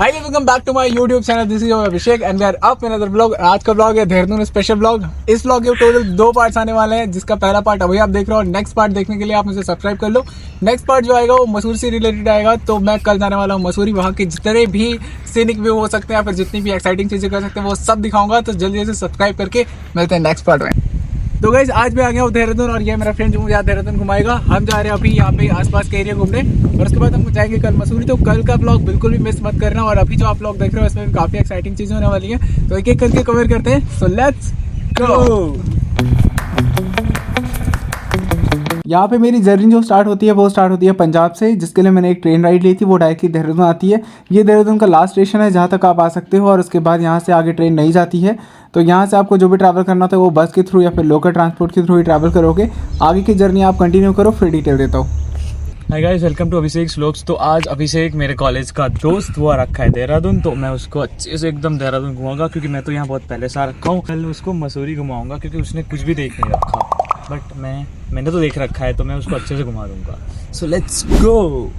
Hi guys, welcome back to my YouTube channel. This is Abhishek and we are up in other vlog. आज का vlog है Dehradun special vlog. इस vlog के total 2 parts आने वाले हैं, जिसका पहला पार्ट अभी आप देख रहे हो। नेक्स्ट पार्ट देखने के लिए आप मुझे सब्सक्राइब कर लो। नेक्स्ट पार्ट जो आएगा वो मसूरी से रिलेटेड आएगा। तो मैं कल जाने वाला हूँ मसूरी। वहाँ के जितने भी सीनिक व्यू हो सकते हैं या फिर जितनी भी एक्साइटिंग चीजें कर सकते हैं वो सब दिखाऊंगा। तो जल्दी से सब्सक्राइब करके मिलते हैं नेक्स्ट पार्ट में। तो गाइस आज मैं आ गया हूँ देहरादून और ये मेरा फ्रेंड जो मुझे आज देहरादून घुमाएगा। हम जा रहे हैं अभी यहाँ पे आसपास के एरिया घूमने और उसके बाद हम जाएंगे कल मसूरी। तो कल का ब्लॉग बिल्कुल भी मिस मत करना। और अभी जो आप लोग देख रहे हो इसमें भी काफी एक्साइटिंग चीजें होने वाली हैं, तो एक एक करके कवर करते हैं। So let's go. यहाँ पे मेरी जर्नी जो स्टार्ट होती है वो स्टार्ट होती है पंजाब से, जिसके लिए मैंने एक ट्रेन राइड ली थी। वो डायरेक्टली देहरादून आती है। ये देहरादून का लास्ट स्टेशन है जहाँ तक आप आ सकते हो और उसके बाद यहाँ से आगे ट्रेन नहीं जाती है। तो यहाँ से आपको जो भी ट्रैवल करना होता है वो बस के थ्रू या फिर लोकल ट्रांसपोर्ट के थ्रू ही ट्रैवल करोगे। आगे की जर्नी आप कंटिन्यू करो, फिर डिटेल देता हूँ। Hi guys, welcome to Abhishek vlogs. तो आज अभिषेक मेरे कॉलेज का दोस्त वो रखा है देहरादून, तो मैं उसको अच्छे से एकदम देहरादून घुमाऊंगा क्योंकि मैं तो यहाँ बहुत पहले से आ रखा हूँ। कल उसको मसूरी घुमाऊंगा क्योंकि उसने कुछ भी देख नहीं रखा, बट मैंने तो देख रखा है, तो मैं उसको अच्छे से घुमा दूंगा। So let's go.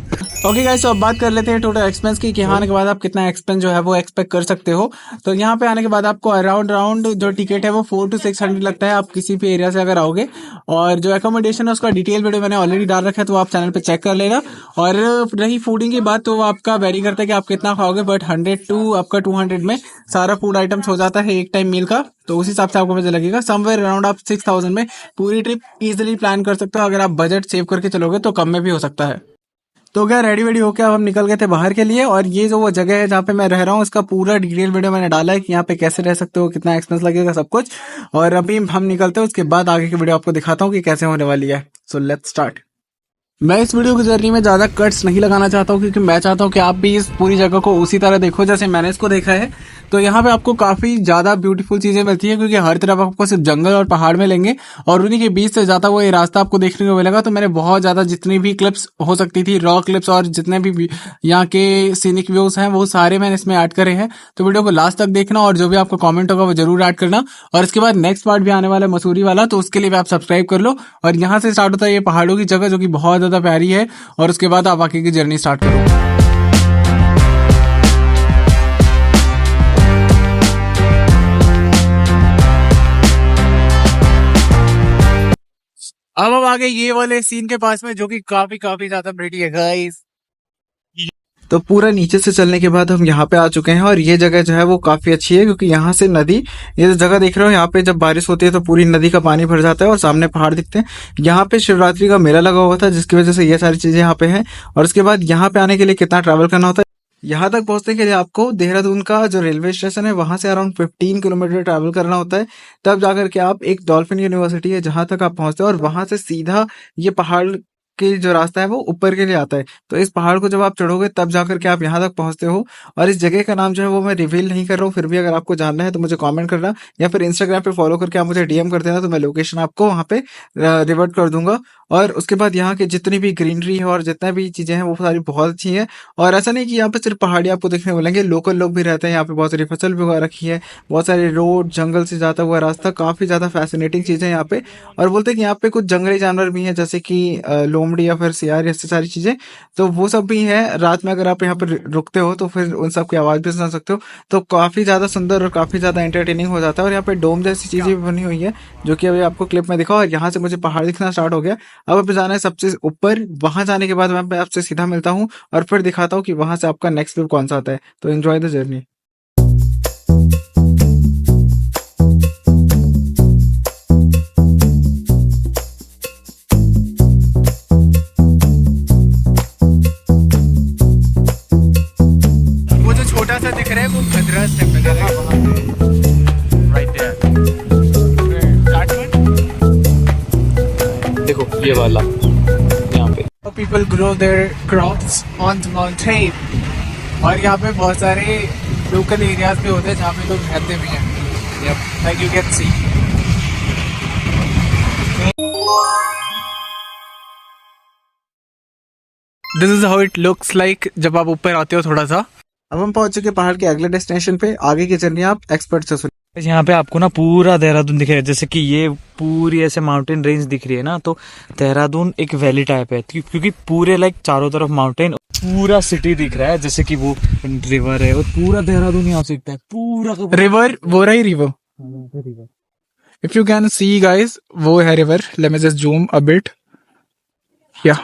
Okay guys, तो अब बात कर लेते हैं टोटल एक्सपेंस की कि यहाँ आने के बाद आप कितना एक्सपेंस जो है वो एक्सपेक्ट कर सकते हो। तो यहाँ पे आने के बाद आपको अराउंड जो टिकट है वो 400 to 600 लगता है, आप किसी भी एरिया से अगर आओगे। और जो एकोमोडेशन है उसका डिटेल वीडियो मैंने ऑलरेडी डाल रखा है, तो आप चैनल पे चेक कर लेना। और रही फूडिंग की बात, तो वो आपका वेरी करता है कि आप कितना खाओगे, बट 100 to आपका 200 में सारा फूड आइटम्स हो जाता है एक टाइम मील का। तो उस हिसाब से आपको मुझे लगेगा समवेयर अराउंड आप 6000 में पूरी ट्रिप इजीली प्लान कर सकते हो। अगर आप बजट सेव करके चलोगे तो कम में भी हो सकता है। तो क्या रेडी वेडी होके अब हम निकल गए थे बाहर के लिए। और ये जो वो जगह है जहाँ पे मैं रह रहा हूँ, इसका पूरा डिटेल वीडियो मैंने डाला है कि यहाँ पे कैसे रह सकते हो, कितना एक्सपेंस लगेगा, सब कुछ। और अभी हम निकलते हैं, उसके बाद आगे की वीडियो आपको दिखाता हूँ कि कैसे होने वाली है। So let's start. मैं इस वीडियो की जर्नी में ज्यादा कट्स नहीं लगाना चाहता हूँ क्योंकि मैं चाहता हूँ कि आप भी इस पूरी जगह को उसी तरह देखो जैसे मैंने इसको देखा है। तो यहाँ पे आपको काफी ज्यादा ब्यूटीफुल चीजें मिलती है क्योंकि हर तरफ आपको सिर्फ जंगल और पहाड़ मिलेंगे और उन्हीं के बीच से जाता हुआ ये रास्ता आपको देखने को मिलेगा। तो मैंने बहुत ज्यादा जितनी भी क्लिप्स हो सकती थी, रॉ क्लिप्स और जितने भी यहाँ के सीनिक व्यूज हैं वो सारे मैंने इसमें ऐड करे हैं। तो वीडियो को लास्ट तक देखना और जो भी आपका कॉमेंट होगा वो जरूर ऐड करना। और इसके बाद नेक्स्ट पार्ट भी आने वाला है मसूरी वाला, तो उसके लिए भी आप सब्सक्राइब कर लो। और यहाँ से स्टार्ट होता है ये पहाड़ों की जगह जो कि बहुत ज्यादा प्यारी है। और उसके बाद आप आगे की जर्नी स्टार्ट करो। अब हम आ गए ये वाले सीन के पास में जो कि काफी ज्यादा प्रिटी है गाइस। तो पूरा नीचे से चलने के बाद हम यहाँ पे आ चुके हैं और ये जगह जो है वो काफी अच्छी है क्योंकि यहाँ से नदी, ये जो जगह देख रहे हो यहाँ पे जब बारिश होती है तो पूरी नदी का पानी भर जाता है और सामने पहाड़ दिखते हैं। यहाँ पे शिवरात्रि का मेला लगा हुआ था जिसकी वजह से ये सारी चीजें यहाँ पे हैं। और उसके बाद यहाँ पे आने के लिए कितना ट्रैवल करना होता है, यहाँ तक पहुंचने के लिए आपको देहरादून का जो रेलवे स्टेशन है वहां से अराउंड 15 किलोमीटर ट्रैवल करना होता है। तब जाकर के आप एक डॉल्फिन यूनिवर्सिटी है जहां तक आप पहुंचते हो और वहां से सीधा ये पहाड़ के जो रास्ता है वो ऊपर के लिए आता है। तो इस पहाड़ को जब आप चढ़ोगे तब जाकर के आप यहाँ तक पहुंचते हो। और इस जगह का नाम जो है वो मैं रिवील नहीं कर रहा हूँ, फिर भी अगर आपको जानना है तो मुझे कमेंट करना या फिर इंस्टाग्राम पे फॉलो करके आप मुझे डीएम कर देना, तो मैं लोकेशन आपको वहाँ पे रिवर्ट कर दूंगा। और उसके बाद यहाँ की जितनी भी ग्रीनरी है और जितना भी चीजें हैं वो सारी बहुत अच्छी हैं। और ऐसा नहीं कि यहाँ पे सिर्फ पहाड़ी आपको देखने को मिलेंगे, लोकल लोग भी रहते हैं यहाँ पे। बहुत सारी फसल भी उगा रखी है, बहुत सारे रोड, जंगल से जाता हुआ रास्ता, काफी ज्यादा फैसिनेटिंग चीजें यहाँ पे। और बोलते हैं कि यहाँ पे कुछ जंगली जानवर भी हैं जैसे कि लोमड़ी या फिर सियार, ऐसी सारी चीजें, तो वो सब भी है। रात में अगर आप यहाँ पर रुकते हो तो फिर उन सब की आवाज भी सुन सकते हो। तो काफी ज्यादा सुंदर और काफी ज्यादा एंटरटेनिंग हो जाता है। और यहाँ पे डोम जैसी चीजें भी बनी हुई है जो कि अभी आपको क्लिप में दिखा। और यहाँ से मुझे पहाड़ दिखना स्टार्ट हो गया। अब अभी जाना है सबसे ऊपर। वहां जाने के बाद मैं आपसे सीधा मिलता हूँ और फिर दिखाता हूँ कि वहां से आपका नेक्स्ट व्यू कौन सा आता है। तो एंजॉय द जर्नी। वो जो छोटा सा दिख रहा है वो खदरास टेम्पल है वहां पे, राइट देयर। देखो ये वाला यहाँ पे। People grow their crops on the mountain। और यहाँ पे बहुत सारे लोकल एरियाज भी होते हैं जहाँ पे लोग रहते भी हैं। Yep, like you can see। This is how it looks like जब आप ऊपर आते हो थोड़ा सा। अब हम पहुंच चुके पहाड़ के अगले डेस्टिनेशन पे। आगे की जर्नी आप एक्सपर्ट से सुनिए। यहाँ पे आपको ना पूरा देहरादून दिखेगा, जैसे कि ये पूरी ऐसे माउंटेन रेंज दिख रही है ना, तो देहरादून एक वैली टाइप है क्योंकि पूरे लाइक चारों तरफ माउंटेन। पूरा सिटी दिख रहा है, जैसे कि वो रिवर है और पूरा देहरादून यहाँ से दिखता है पूरा का पूरा। रिवर वो रही river, river if you can see guys, वो है river. Let me just zoom a bit, या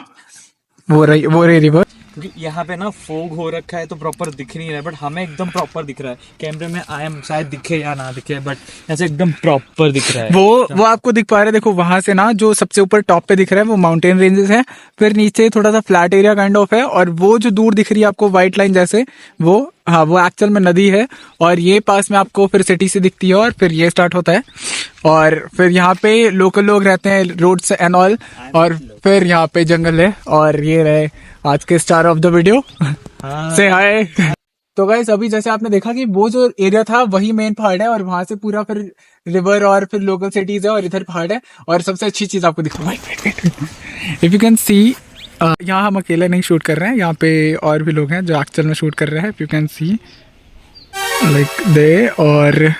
वो रही रिवर। क्योंकि यहाँ पे ना फोग हो रखा है तो प्रॉपर दिख नहीं रहा है, बट हमें एकदम प्रॉपर दिख रहा है। कैमरे में आई एम शायद दिखे या ना दिखे, बट ऐसे एकदम प्रॉपर दिख रहा है। वो आपको दिख पा रहा है, देखो वहां से ना जो सबसे ऊपर टॉप पे दिख रहा है वो माउंटेन रेंजेस है, फिर नीचे थोड़ा सा फ्लैट एरिया काइंड ऑफ है, और वो जो दूर दिख रही है आपको व्हाइट लाइन जैसे, वो हाँ वो एक्चुअल में नदी है। और ये पास में आपको फिर सिटी से दिखती है, और फिर ये स्टार्ट होता है, और फिर यहाँ पे लोकल लोग रहते हैं, रोड्स एंड ऑल, और फिर यहाँ पे जंगल है। और ये रहे आज के स्टार ऑफ द वीडियो, से हाय। तो गाइस अभी जैसे आपने देखा कि वो जो एरिया था वही मेन पहाड़ है, और वहां से पूरा फिर रिवर और फिर लोकल सिटीज है, और इधर पहाड़ है। और सबसे अच्छी चीज आपको दिखाऊंगा, इफ यू कैन सी, यहाँ हम अकेले नहीं शूट कर रहे हैं, यहाँ पे और भी लोग हैं जो एक्चुअल में शूट कर रहे हैं। If you can see like they, और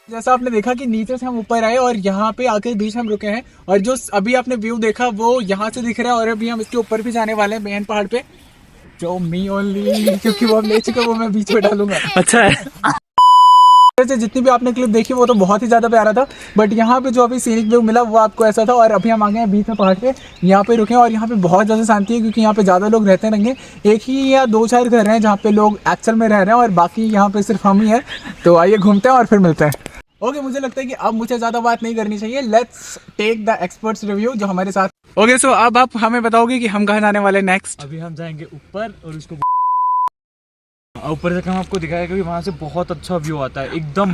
जैसा आपने देखा कि नीचे से हम ऊपर आए और यहाँ पे आके बीच में हम रुके हैं, और जो अभी आपने व्यू देखा वो यहाँ से दिख रहा है, और अभी हम इसके ऊपर भी जाने वाले हैं मेन पहाड़ पे, जो मी ओनली, क्योंकि वो हम ले चुके, वो मैं बीच में डालूंगा। अच्छा है। वैसे जितनी भी आपने क्लिप देखी वो तो बहुत ही ज्यादा प्यारा था, बट यहाँ पे जो अभी सीनिक व्यू मिला वो आपको ऐसा था। और अभी हम आ गए हैं बीच में पहाड़ पे, यहाँ पे रुके हैं, और यहाँ पे बहुत ज्यादा शांति है, क्योंकि यहाँ पे ज्यादा लोग रहते रहेंगे। एक ही या दो चार घर हैं जहाँ पे लोग एक्चुअल में रह रहे हैं, और बाकी यहाँ पे सिर्फ हम ही है। तो आइए घूमते हैं और फिर मिलते हैं। ओके, मुझे लगता है कि अब मुझे ज्यादा बात नहीं करनी चाहिए, let's take the experts review जो हमारे साथ। ओके, सो अब आप हमें बताओगे कि हम कहाँ जाने वाले नेक्स्ट। अभी हम जाएंगे ऊपर, और उसको ऊपर से हम आपको दिखाएगा, क्योंकि वहां से बहुत अच्छा व्यू आता है एकदम।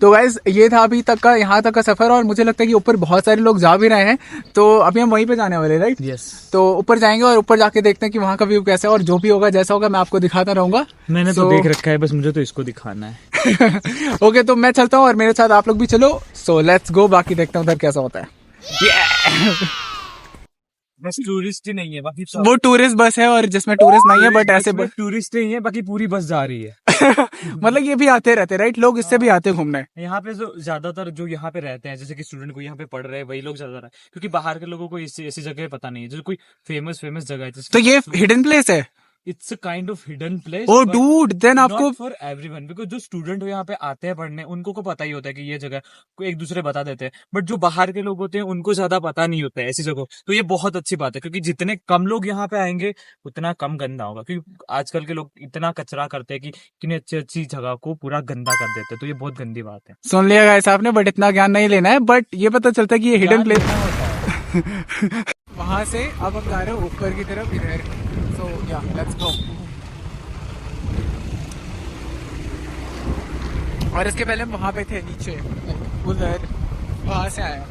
तो गाइज ये था अभी तक का, यहाँ तक का सफर, और मुझे लगता है कि ऊपर बहुत सारे लोग जा भी रहे हैं, तो अभी हम वहीं पे जाने वाले, राइट? यस। तो ऊपर जाएंगे और ऊपर जाके देखते हैं कि वहाँ का व्यू कैसा है, और जो भी होगा जैसा होगा मैं आपको दिखाता रहूंगा। मैंने तो देख रखा है, बस मुझे तो इसको दिखाना है। ओके, तो मैं चलता हूँ और मेरे साथ आप लोग भी चलो। सो लेट्स गो, बाकी देखते हैं उधर कैसा होता है। बस टूरिस्ट ही नहीं है, बाकी वो टूरिस्ट बस है, और जिसमें टूरिस्ट नहीं है, बट ऐसे टूरिस्ट नहीं है, बाकी पूरी बस जा रही है। मतलब ये भी आते रहते, राइट? लोग इससे भी आते घूमने। यहाँ पे जो ज्यादातर जो यहाँ पे रहते हैं, जैसे कि स्टूडेंट को यहाँ पे पढ़ रहे हैं, वही लोग ज्यादा, क्योंकि बाहर के लोगों को ऐसी जगह पता नहीं है, जो कोई फेमस जगह है। तो ये हिडन प्लेस है? It's a kind of hidden place. Oh dude, then आपको फॉर एवरीवन, बिकॉज जो स्टूडेंट यहाँ पे आते हैं पढ़ने, उनको को पता ही होता है कि ये जगह, को एक दूसरे बता देते हैं, बट जो बाहर के लोग होते हैं उनको ज्यादा पता नहीं होता है ऐसी जगह। तो ये बहुत अच्छी बात है, क्योंकि जितने कम लोग यहाँ पे आएंगे उतना कम गंदा होगा, क्योंकि आजकल के लोग इतना कचरा करते हैं कि कितनी अच्छी अच्छी जगह को पूरा गंदा कर देते हैं। तो ये बहुत गंदी बात है। सुन लिया गाइस आपने, बट इतना ज्ञान नहीं लेना है, बट ये पता चलता है कि ये हिडन प्लेस। वहां से अब हम जा रहे हैं ऊपर की तरफ, इधर। सो या लेट्स गो। और इसके पहले हम वहां पे थे नीचे, उधर, वहां से आए।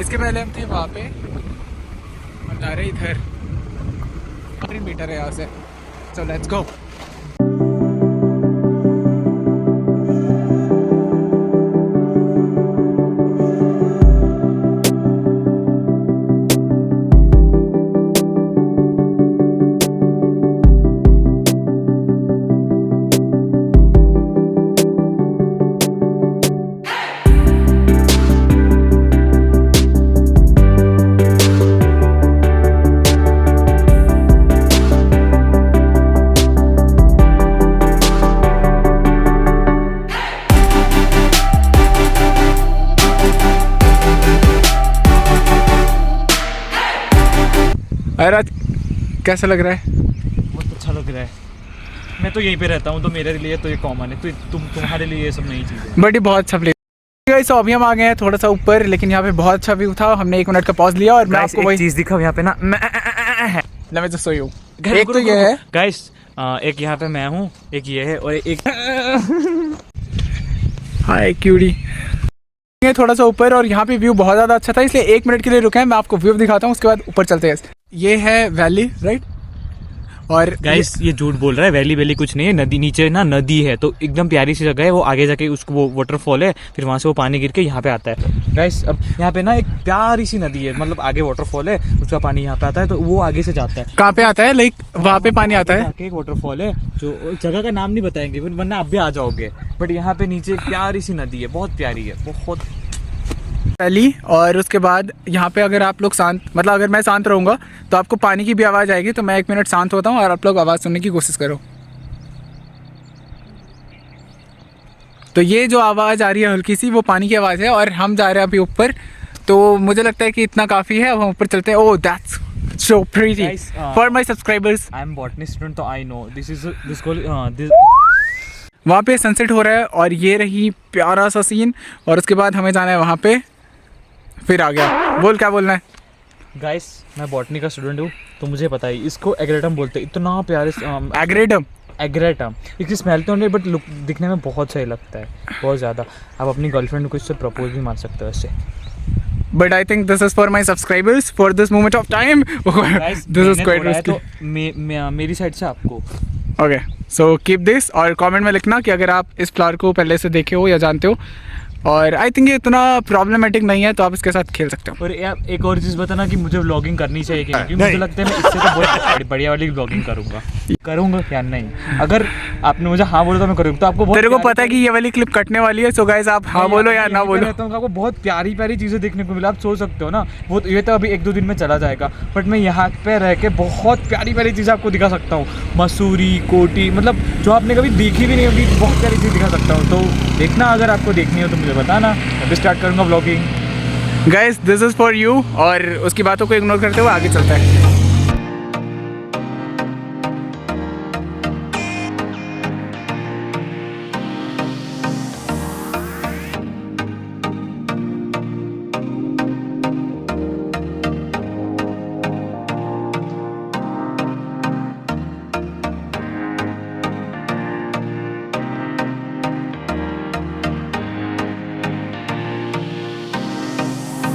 इसके पहले हम थे वहां पे, हम जा रहे इधर। 3 मीटर है यहाँ से। So let's go. अरे कैसा लग रहा है? बहुत अच्छा लग रहा है। मैं तो यहीं पे रहता हूँ, तो मेरे लिए तो ये कॉमन है, तो तुम्हारे लिए ये सब नई चीजें। बट ये बहुत अच्छा प्लेस। अभी हम आ गए हैं थोड़ा सा ऊपर, लेकिन यहाँ पे बहुत अच्छा व्यू था। हमने 1 मिनट का पॉज लिया, और मैं आपको वही चीज दिखाऊं यहाँ पे ना। मैं तो सोई हूँ। एक तो ये है गाइस, एक यहाँ पे मैं हूँ, एक ये है, और एक हाय क्यूटी। थोड़ा सा ऊपर, और यहाँ पे व्यू बहुत ज्यादा अच्छा था, इसलिए 1 मिनट के लिए रुके हैं। मैं आपको व्यू दिखाता हूँ, उसके बाद ऊपर चलते हैं। ये है वैली, राइट? और गाइस ये झूठ बोल रहा है, वैली कुछ नहीं है, नदी नीचे ना नदी है, तो एकदम प्यारी सी जगह है। वो आगे जाके उसको वो वाटरफॉल है, फिर वहां से वो पानी गिर के यहाँ पे आता है। गाइस अब यहाँ पे ना एक प्यारी सी नदी है, मतलब आगे वाटरफॉल है, उसका पानी यहाँ पे आता है, तो वो आगे से जाता है। कहाँ पे आता है? लाइक वहाँ पे पानी आता है? एक वाटरफॉल है, जो जगह का नाम नहीं बताएंगे वरना आप भी आ जाओगे, बट यहाँ पे नीचे एक प्यारी सी नदी है, बहुत प्यारी है, बहुत पहली, और उसके बाद यहाँ पे अगर आप लोग शांत, मतलब अगर मैं शांत रहूँगा तो आपको पानी की भी आवाज़ आएगी। तो मैं 1 मिनट शांत होता हूँ और आप लोग आवाज़ सुनने की कोशिश करो। तो ये जो आवाज़ आ रही है हल्की सी, वो पानी की आवाज़ है। और हम जा रहे हैं अभी ऊपर, तो मुझे लगता है कि इतना काफ़ी है। अब हम ऊपर चलते हैं। Oh that's so pretty Guys, for my subscribers. I am botany student, तो I know this is this. वहाँ पे सनसेट हो रहा है और ये रही प्यारा सा सीन। और उसके बाद हमें जाना है वहाँ पे। फिर आ गया, बोल क्या बोलना है। गाइस, मैं बॉटनी का स्टूडेंट हूँ, तो मुझे पता है इसको एग्रेटम बोलते हैं। इतना प्यारे एग्रेडम। एग्रेटम, इसकी स्मेल तो नहीं, बट लुक दिखने में बहुत सही लगता है, बहुत ज़्यादा। आप अपनी गर्लफ्रेंड को इससे प्रपोज भी मार सकते हो ऐसे। But I think this is for my subscribers for this moment of time. Guys, This is मैंने quite तोड़ा है, risky. तो मेरी साइड से आपको। Okay, so keep this और कमेंट में लिखना कि अगर आप इस फ्लावर को पहले से देखे हो या जानते हो। और आई थिंक ये इतना प्रॉब्लमेटिक नहीं है, तो आप इसके साथ खेल सकते हो। और यार एक और चीज़ बताना कि मुझे व्लॉगिंग करनी चाहिए कि नहीं, क्योंकि मुझे लगता है मैं इससे तो बहुत बढ़िया वाली व्लॉगिंग करूँगा या नहीं। अगर आपने मुझे हाँ बोला तो मैं करूँगा। तो आपको तेरे को पता है कि ये वाली क्लिप कटने वाली है, सो गाइस आप हाँ बोलो या ना बोलो। तो आपको बहुत प्यारी प्यारी चीज़ें देखने को मिला। आप सोच सकते हो ना, वो ये तो अभी 1-2 दिन में चला जाएगा, बट मैं यहाँ पे रह के बहुत प्यारी प्यारी चीज़ें आपको दिखा सकता हूँ। मसूरी, कोटी, मतलब जो आपने कभी देखी भी नहीं होगी, बहुत प्यारी चीज़ दिखा सकता हूँ। तो देखना, अगर आपको देखनी हो तो मुझे बताना, मैं भी स्टार्ट करूँगा vlogging. Guys this is for you. और उसकी बातों को इग्नोर करते हुए आगे चलता है।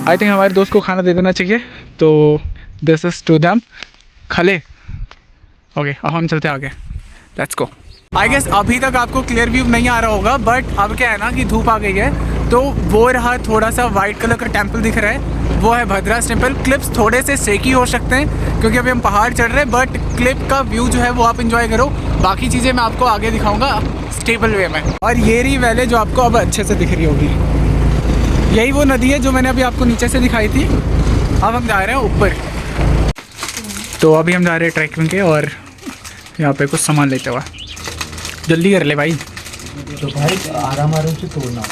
आई थिंक हमारे दोस्त को खाना दे देना चाहिए, तो दिस इज टू देम। खले ओके, अब हम चलते आगे। Let's go. आई गेस अभी तक आपको क्लियर व्यू नहीं आ रहा होगा, बट अब क्या है ना कि धूप आ गई है, तो वो रहा थोड़ा सा वाइट कलर का टेम्पल दिख रहा है, वो है भद्रास टेम्पल। क्लिप्स थोड़े से शेकी हो सकते हैं क्योंकि अभी हम पहाड़ चढ़ रहे हैं, बट क्लिप का व्यू जो है वो आप इंजॉय करो। बाकी चीज़ें मैं आपको आगे दिखाऊंगा स्टेबल वे में। और ये रही वैली जो आपको अब अच्छे से दिख रही होगी। यही वो नदी है जो मैंने अभी आपको नीचे से दिखाई थी। अब हम जा रहे हैं ऊपर। तो अभी हम जा रहे हैं ट्रैकिंग के, और यहाँ पे कुछ सामान लेते हुआ। जल्दी कर ले भाई। तो भाई आराम से तोड़ना।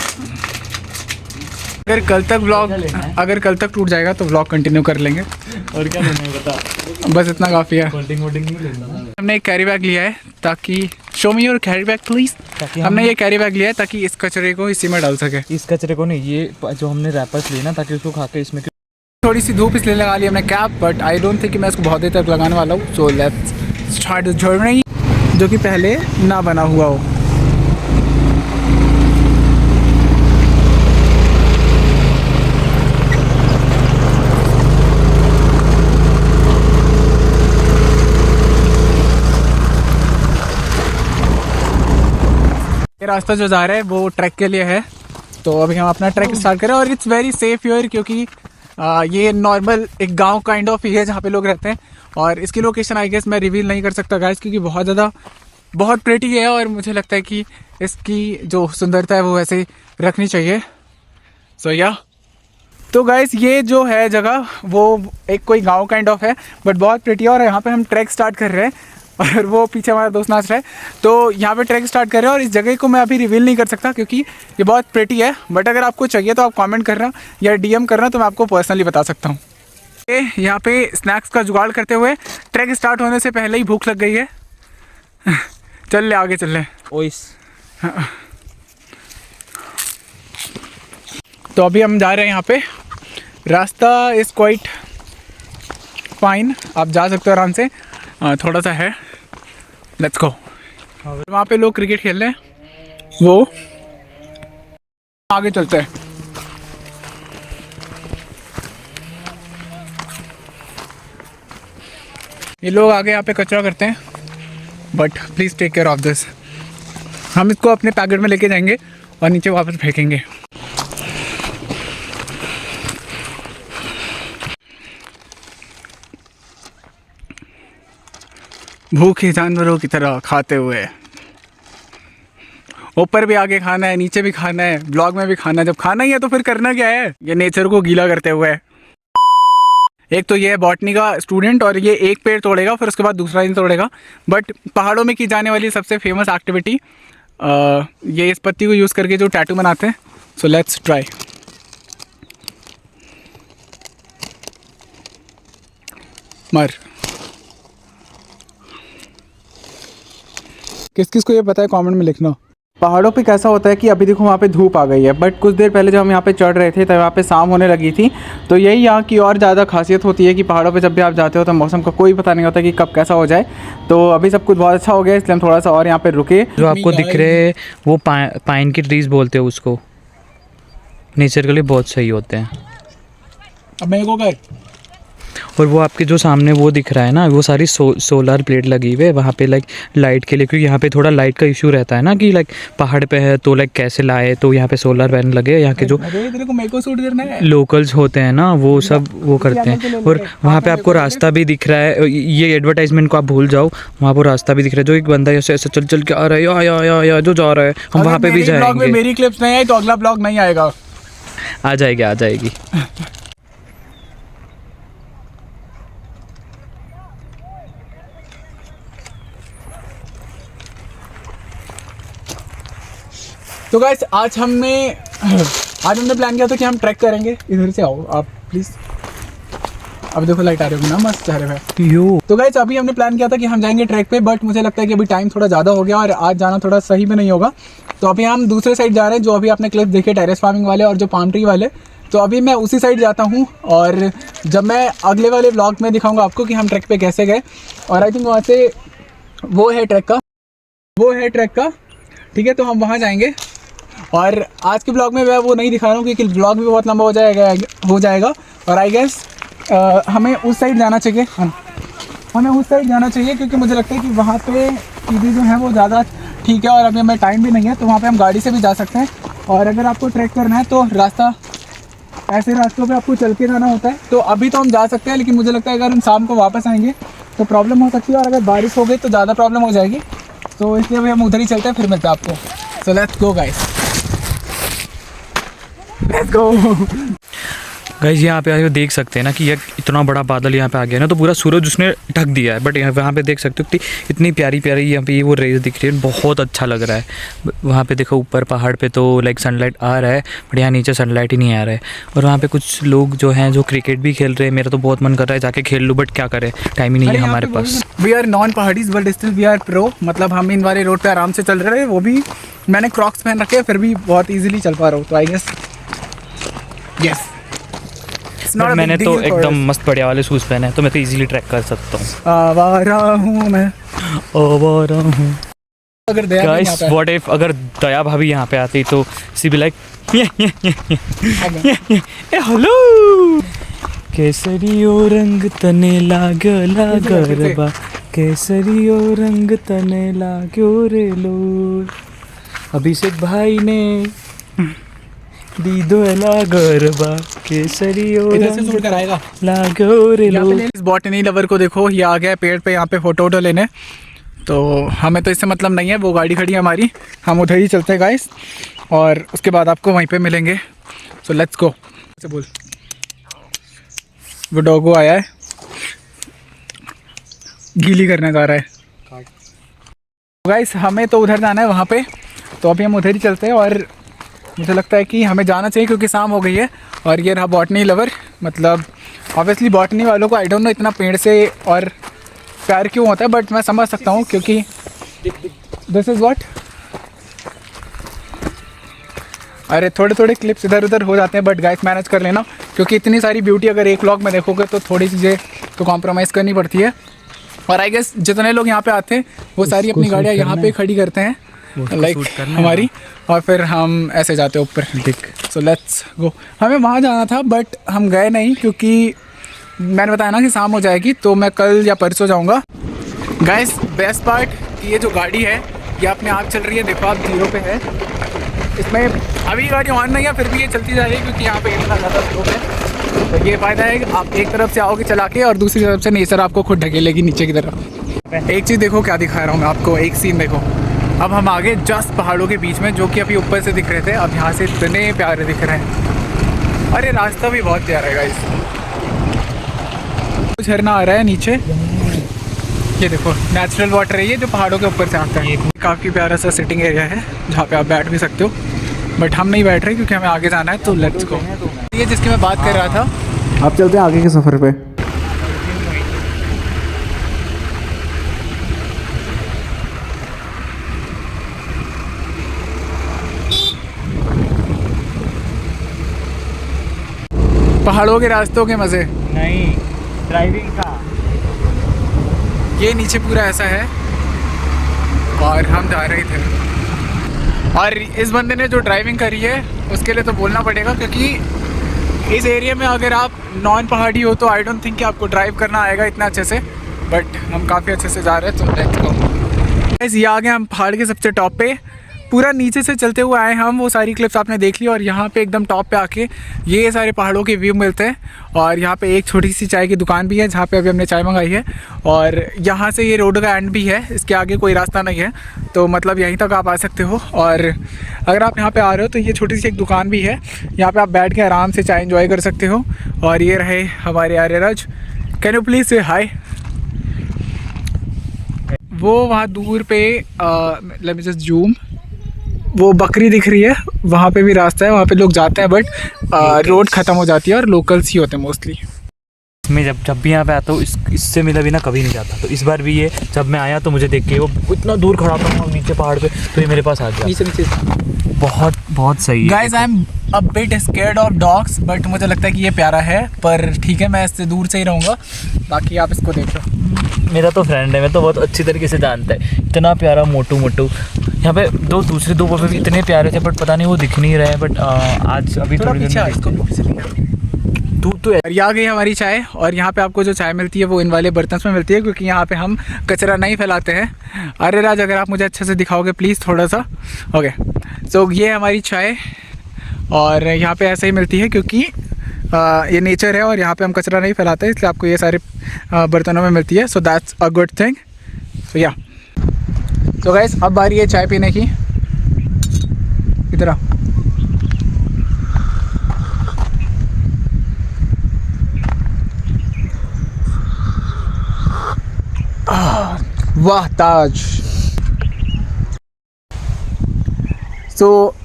अगर कल तक टूट जाएगा तो व्लॉग कंटिन्यू कर लेंगे। और क्या लेना है बता। बस इतना काफ़ी है। कोल्डिंग नहीं लेना। हमने एक कैरी बैग लिया है ताकि, show me your carry bag please. हमने ये कैरी बैग लिया है ताकि इस कचरे को इसी में डाल सके। इस कचरे को नहीं, ये जो हमने रैपर्स लिए ना, ताकि उसको खा के इसमें। थोड़ी सी धूप इसलिए लगा ली हमने cap, but I don't think कि मैं इसको बहुत देर तक लगाने वाला हूँ। So let's start the journey, जो कि पहले ना बना हुआ हो। ये रास्ता जो जा रहा है वो ट्रैक के लिए है, तो अभी हम अपना ट्रैक स्टार्ट करें। और इट्स वेरी सेफ हियर, क्योंकि ये नॉर्मल एक गांव काइंड ऑफ ही है जहाँ पे लोग रहते हैं। और इसकी लोकेशन आई गेस मैं रिवील नहीं कर सकता गाइस, क्योंकि बहुत प्रेटी है, और मुझे लगता है कि इसकी जो सुंदरता है वो वैसे रखनी चाहिए। सो या तो गाइस ये जो है जगह वो एक कोई गांव काइंड ऑफ है, बट बहुत प्रेटी है। और यहाँ पे हम ट्रैक स्टार्ट कर रहे हैं, और वो पीछे हमारा दोस्त नाच रहा है। तो यहाँ पे ट्रैक स्टार्ट कर रहे हैं, और इस जगह को मैं अभी रिवील नहीं कर सकता क्योंकि ये बहुत प्रेटी है। बट अगर आपको चाहिए तो आप कमेंट करना या डीएम करना, तो मैं आपको पर्सनली बता सकता हूँ। यहाँ पे स्नैक्स का जुगाड़ करते हुए ट्रैक स्टार्ट होने से पहले ही भूख लग गई है। चल ले आगे चल ले। ओइस। तो अभी हम जा रहे हैं यहाँ पे। रास्ता इज़ क्वाइट फाइन, आप जा सकते हो आराम से। थोड़ा सा है, लेट्स गो। वहाँ पे लोग क्रिकेट खेल रहे हैं, वो आगे चलते हैं। ये लोग आगे यहाँ पे कचरा करते हैं, but please take care of this. हम इसको अपने पैकेट में लेके जाएंगे और नीचे वापस फेंकेंगे। भूखे जानवरों की तरह खाते हुए। ऊपर भी आके खाना है, नीचे भी खाना है, ब्लॉग में भी खाना है। जब खाना ही है तो फिर करना क्या है, ये नेचर को गीला करते हुए। एक तो ये है बॉटनी का स्टूडेंट और ये एक पेड़ तोड़ेगा फिर उसके बाद दूसरा दिन तोड़ेगा। बट पहाड़ों में की जाने वाली सबसे फेमस एक्टिविटी ये इस पत्ती को यूज़ करके जो टैटू बनाते हैं। So let's try. मर किस किस को ये पता है कमेंट में लिखना। पहाड़ों पे कैसा होता है कि अभी देखो वहाँ पे धूप आ गई है, बट कुछ देर पहले जब हम यहाँ पे चढ़ रहे थे तब यहाँ पे शाम होने लगी थी। तो यही यहाँ की और ज़्यादा खासियत होती है कि पहाड़ों पे जब भी आप जाते हो तो मौसम का कोई पता नहीं होता कि कब कैसा हो जाए। तो अभी सब कुछ बहुत अच्छा हो गया, इसलिए हम थोड़ा सा और यहाँ पे रुके। जो आपको दिख रहे वो पाइन की ट्रीज बोलते हैं उसको, नेचर के लिए बहुत सही होते हैं। अब मेरे को कर और वो आपके जो सामने वो दिख रहा है ना, वो सारी सोलर प्लेट लगी हुई है वहाँ पे लाइक लाइट के लिए, क्योंकि यहाँ पे थोड़ा लाइट का इशू रहता है ना कि लाइक पहाड़ पे है तो लाइक कैसे लाए, तो यहाँ पे सोलर पैनल लगे। यहाँ के जो लोकल्स होते हैं ना वो सब वो करते हैं। और वहाँ पे आपको रास्ता भी दिख रहा है, ये एडवर्टाइजमेंट को आप भूल जाओ, वहाँ पर रास्ता भी दिख रहा है। जो एक बंदा ऐसे ऐसे चल चल के आ रहा है या जो जा रहा है, हम वहाँ पे भी जाएंगे। मेरी क्लिप्स नहीं आई तो अगला ब्लॉग नहीं आएगा। आ जाएगी। तो गाइस आज हमने प्लान किया था कि हम ट्रैक करेंगे। इधर से आओ आप प्लीज़। अब देखो लाइट आ रही होगी ना मस्त चेहरे पे यो। तो गाइस अभी हमने प्लान किया था कि हम जाएंगे ट्रैक पे, बट मुझे लगता है कि अभी टाइम थोड़ा ज़्यादा हो गया और आज जाना थोड़ा सही भी नहीं होगा। तो अभी हम दूसरे साइड जा रहे हैं, जो अभी आपने क्लिप देखे टेरेस फार्मिंग वाले और जो पाम ट्री वाले। तो अभी मैं उसी साइड जाता हूँ और जब मैं अगले वाले ब्लॉग में दिखाऊँगा आपको कि हम ट्रैक पे कैसे गए। और आई थिंक वहाँ से वो है ट्रैक का, ठीक है। तो हम वहाँ जाएंगे और आज के ब्लॉग में मैं वो नहीं दिखा रहा हूँ क्योंकि ब्लॉग भी बहुत लंबा हो जाएगा। और आई गेस हमें उस साइड जाना चाहिए, क्योंकि मुझे लगता है कि वहाँ पे चीज़ें जो हैं वो ज़्यादा ठीक है और अभी हमें टाइम भी नहीं है, तो वहाँ पे हम गाड़ी से भी जा सकते हैं। और अगर आपको ट्रैक करना है तो रास्ता ऐसे रास्तों पे आपको चल के जाना होता है। तो अभी तो हम जा सकते हैं, लेकिन मुझे लगता है अगर हम शाम को वापस आएंगे तो प्रॉब्लम हो सकती है, और अगर बारिश हो गई तो ज़्यादा प्रॉब्लम हो जाएगी। तो इसलिए अभी हम उधर ही चलते हैं, फिर मिलते हैं आपको। So let's go guys, let's go. Guys यहाँ पे आके देख सकते हैं ना कि ये इतना बड़ा बादल यहाँ पे आ गया ना, तो पूरा सूरज उसने ढक दिया है। बट वहाँ पे देख सकते हो कि इतनी प्यारी यहाँ पे वो रेस दिख रही है, बहुत अच्छा लग रहा है। वहाँ पे देखो ऊपर पहाड़ पे तो लाइक सनलाइट आ रहा है, बट यहाँ नीचे सनलाइट ही नहीं आ रहा है। और वहाँ पे कुछ लोग जो हैं जो क्रिकेट भी खेल रहे हैं। मेरा तो बहुत मन कर रहा है जाके खेल लूँ, बट क्या करें, टाइम ही नहीं है हमारे पास। We are non Paharis but still we are pro, मतलब हम इन वाले रोड पे आराम से चल रहे हैं। वो भी मैंने क्रॉक्स पहन रखे हैं, फिर भी बहुत ईजिली चल पा रहा हूँ। तो आई गेस यस, मैंने तो एकदम मस्त बढ़िया वाले शूज़ पहने हैं, तो मैं तो इजीली ट्रैक कर सकता हूँ। आवारा हूँ मैं, आवारा हूँ। अगर दया गाइस व्हाट इफ अगर दया भाभी यहाँ पे आती तो सी बी लाइक हेलो केसरियो रंग तने लागरबा, केसरियो रंग तने लाग्यो रे लो, अभिषेक भाई ने दीदो लागरबा, केसरियो रंग आएगा लाग्यो रे लो। इस बॉटनी लवर को देखो, ये आ गया पेड़ पे यहाँ पे फोटो लेने। तो हमें तो इससे मतलब नहीं है, वो गाड़ी खड़ी है हमारी, हम उधर ही चलते हैं गाइस, और उसके बाद आपको वहीं पे मिलेंगे। So let's go. बोल, वो डॉगो आया है, गीली करने जा रहा है गाइस। हमें तो उधर जाना है वहाँ पे, तो अभी हम उधर ही चलते हैं। और मुझे लगता है कि हमें जाना चाहिए क्योंकि शाम हो गई है। और ये रहा बॉटनी लवर, मतलब ऑब्वियसली बॉटनी वालों को आई डोंट नो इतना पेड़ से और प्यार क्यों होता है, बट मैं समझ सकता हूँ क्योंकि दिस इज़ व्हाट। अरे थोड़े थोड़े क्लिप्स इधर उधर हो जाते हैं, बट गाइस मैनेज कर लेना, क्योंकि इतनी सारी ब्यूटी अगर एक व्लॉग में देखोगे तो थोड़ी चीज़ें तो कॉम्प्रोमाइज़ करनी पड़ती है। और आई गेस जितने लोग यहाँ पे आते हैं वो सारी अपनी गाड़ियाँ यहाँ पे खड़ी करते हैं लाइक हमारी, और फिर हम ऐसे जाते हैं ऊपर। So let's go. हमें वहाँ जाना था बट हम गए नहीं, क्योंकि मैंने बताया ना कि शाम हो जाएगी, तो मैं कल या परसों जाऊँगा। गाइस बेस्ट पार्ट, ये जो गाड़ी है ये अपने आप चल रही है, देखो आप 0 पे है। इसमें अभी गाड़ी ऑन नहीं है, फिर भी ये चलती जा रही है क्योंकि यहाँ पे इतना ज़्यादा स्लोप है। तो ये फ़ायदा है कि आप एक तरफ से आओगे चला के और दूसरी तरफ से नेचर आपको खुद ढकेलेगी नीचे की तरफ। एक चीज़ देखो क्या दिखा रहा हूँ मैं आपको, एक सीन देखो। अब हम आगे जस्ट पहाड़ों के बीच में, जो कि अभी ऊपर से दिख रहे थे, अब यहाँ से इतने प्यारे दिख रहे हैं। और ये रास्ता भी बहुत प्यारा है गाइस। झरना आ रहा है नीचे, ये देखो नेचुरल वाटर है ये, जो पहाड़ों के ऊपर से आता है। काफ़ी प्यारा सा सिटिंग एरिया है जहाँ पे आप बैठ भी सकते हो, बट हम नहीं बैठ रहे क्योंकि हमें आगे जाना है। तो लेट्स गो। ये जिसकी मैं बात कर रहा था, आप चलते हैं आगे के सफ़र पे। पहाड़ों के रास्तों के मज़े नहीं, ड्राइविंग का। ये नीचे पूरा ऐसा है और हम जा रहे थे। और इस बंदे ने जो ड्राइविंग करी है उसके लिए तो बोलना पड़ेगा, क्योंकि इस एरिया में अगर आप नॉन पहाड़ी हो तो आई डोंट थिंक कि आपको ड्राइव करना आएगा इतना अच्छे से। बट हम काफ़ी अच्छे से जा रहे हैं, तो लेट्स गो। ये आ गए हम पहाड़ के सबसे टॉप पे। पूरा नीचे से चलते हुए आए हम, वो सारी क्लिप्स आपने देख ली। और यहाँ पे एकदम टॉप पे आके ये सारे पहाड़ों के व्यू मिलते हैं। और यहाँ पे एक छोटी सी चाय की दुकान भी है जहाँ पे अभी हमने चाय मंगाई है। और यहाँ से ये रोड का एंड भी है, इसके आगे कोई रास्ता नहीं है, तो मतलब यहीं तक आप आ सकते हो। और अगर आप यहाँ पे आ रहे हो तो ये छोटी सी एक दुकान भी है, यहाँ पे आप बैठ के आराम से चाय एंजॉय कर सकते हो। और ये रहे हमारे आर्यराज, कैन यू प्लीज़ से हाय। वो वहाँ दूर पे लेट मी जस्ट जूम, वो बकरी दिख रही है, वहाँ पे भी रास्ता है, वहाँ पे लोग जाते हैं, बट रोड ख़त्म हो जाती है और लोकल्स ही होते हैं मोस्टली। मैं जब भी यहाँ पे आता हूँ इससे मिला बिना कभी नहीं जाता। तो इस बार भी ये जब मैं आया तो मुझे देख के वो इतना दूर खड़ा था नीचे पहाड़ पे, तो ये मेरे पास आ गया। नीचे बहुत बहुत सही है। Guys I am a bit scared of dogs, but मुझे लगता है कि ये प्यारा है, पर ठीक है मैं इससे दूर से ही रहूँगा। बाकी आप इसको देख लो, मेरा तो फ्रेंड है, मैं तो बहुत अच्छी तरीके से जानता है। इतना प्यारा मोटू मोटू। यहाँ पे दूसरे दो पे भी इतने प्यारे थे, बट पता नहीं वो दिख नहीं रहे। बट आज अभी थोड़ी तो ये आ गई हमारी चाय। और यहाँ पे आपको जो चाय मिलती है वो इन वाले बर्तन में मिलती है, क्योंकि यहाँ पे हम कचरा नहीं फैलाते हैं। अरे राज, अगर आप मुझे अच्छे से दिखाओगे प्लीज़ थोड़ा सा। ओके, सो ये हमारी चाय, और यहाँ पे ऐसे ही मिलती है क्योंकि ये नेचर है और यहाँ पे हम कचरा नहीं फैलाते, इसलिए आपको ये सारे बर्तनों में मिलती है। So that's a good thing. So yeah so guys, अब बारी है चाय पीने की। इधर आओ। वाह ताज। सो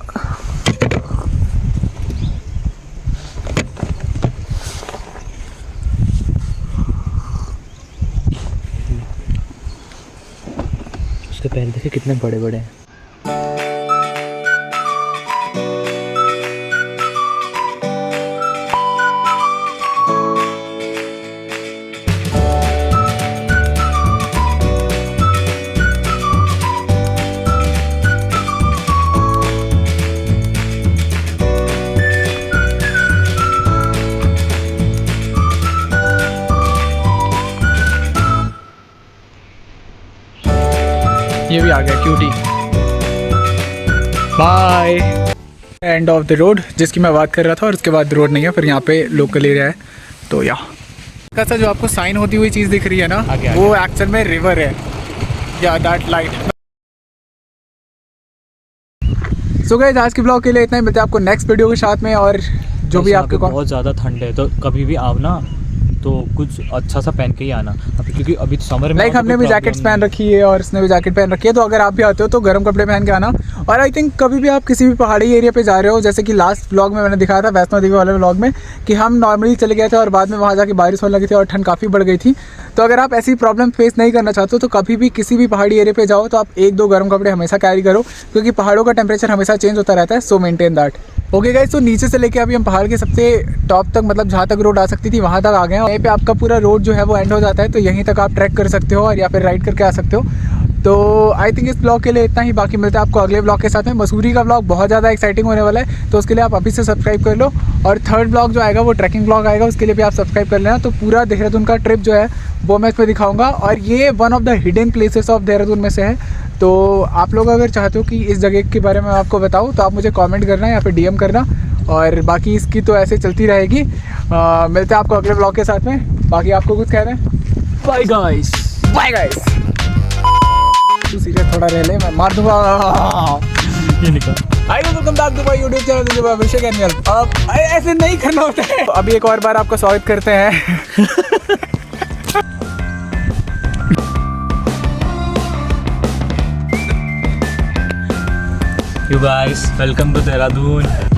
उसके पैर देखे कितने बड़े बड़े हैं। ये भी आ गया cutie. Bye. End of the road जिसकी मैं बात कर रहा था, और उसके बाद रोड नहीं है, फिर यहाँ पे लोकल एरिया है। तो कैसा जो आपको साइन होती हुई चीज़ दिख रही है ना, वो एक्चुअल में रिवर है, या दैट लाइट। सो गाइस, आज के ब्लॉग के लिए इतना ही। मिलते हैं आपको नेक्स्ट वीडियो के साथ में। और जो भी आपके बहुत ज़्यादा ठंड है, तो कभी भी आओ ना तो कुछ अच्छा सा पहन के ही आना, क्योंकि अभी तो समर में लाइक हमने भी जैकेट्स पहन रखी है और इसने भी जैकेट पहन रखी है। तो अगर आप भी आते हो तो गर्म कपड़े पहन के आना। और आई थिंक कभी भी आप किसी भी पहाड़ी एरिया पे जा रहे हो, जैसे कि लास्ट व्लॉग में मैंने दिखाया था, वैष्णो देवी वाले व्लॉग में, कि हम नॉर्मली चले गए थे और बाद में वहाँ जाके बारिश होने लगी थी और ठंड काफ़ी बढ़ गई थी। तो अगर आप ऐसी प्रॉब्लम फेस नहीं करना चाहते हो तो कभी भी किसी भी पहाड़ी एरिया पे जाओ तो आप 1-2 गर्म कपड़े हमेशा कैरी करो, क्योंकि पहाड़ों का टेम्परेचर हमेशा चेंज होता रहता है। सो मेंटेन दैट। ओके गाइस, तो नीचे से लेके अभी हम पहाड़ के सबसे टॉप तक, मतलब जहाँ तक रोड आ सकती थी वहाँ तक आ गए हैं। यहीं पे आपका पूरा रोड जो है वो एंड हो जाता है, तो यहीं तक आप ट्रैक कर सकते हो और या फिर राइड करके आ सकते हो। तो आई थिंक इस ब्लॉग के लिए इतना ही। बाकी मिलता है आपको अगले ब्लॉग के साथ में। मसूरी का ब्लॉग बहुत ज़्यादा एक्साइटिंग होने वाला है, तो उसके लिए आप अभी से सब्सक्राइब कर लो। और थर्ड ब्लॉग जो आएगा वो ट्रैकिंग ब्लॉग आएगा, उसके लिए भी आप सब्सक्राइब कर लेना। तो पूरा देहरादून का ट्रिप जो है वो मैं इस पर दिखाऊंगा, और ये one of the hidden places of Dehradun में से है। तो आप लोग अगर चाहते हो कि इस जगह के बारे में आपको बताऊँ तो आप मुझे कॉमेंट करना या फिर DM करना। और बाकी इसकी तो ऐसे चलती रहेगी। मिलते हैं आपको अगले ब्लॉग के साथ में। बाकी आपको कुछ कहना है? Bye guys. Bye guys. तू सीधे थोड़ा रह ले, मैं मार दूंगा। ये निकाल। Hi welcome back to my YouTube channel जो अभिषेक एनिमल। अब ऐसे नहीं करना होता है। अभी एक और बार आपका स्वागत करते हैं। You guys, welcome to Dehradun.